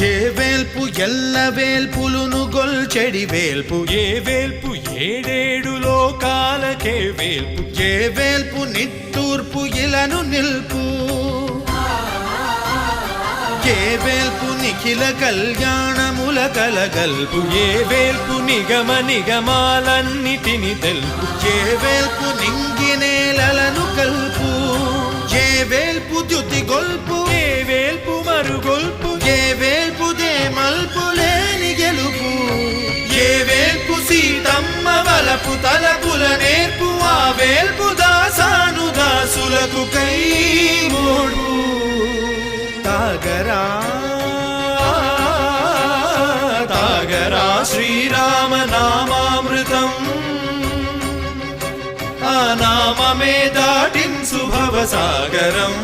ఏ వేల్పు ఎల్ల వేల్పులును గొల్చెడి వేల్పు ఏ వేల్పు ఏడేడు లోకాలకే వేల్పు ఏ వేల్పు నిట్టూర్పు ఇలను నిల్పు ఏ వేల్పు నిఖిల కళ్యాణముల కలగల్పు ఏ వేల్పు నిగమ నిగమాలన్నిటిని తెలుపు ఏ వేల్పు నింగినేలను కల్పు ఏ వేల్పు ద్యుతి గొల్పు ఏ వేల్పు మరుగొల్పు ఏ వేల్పు దే మల్పు లేని గెలుపు ఏ వేల్పు సీతమ్మ వలపు తలపుల నేర్పు ఆ వేల్పు దాసాను దాసులకు కై మోడు తాగరా తాగరా శ్రీరామ నామామృతం ఆ నామమే దాటింసు భవసాగరం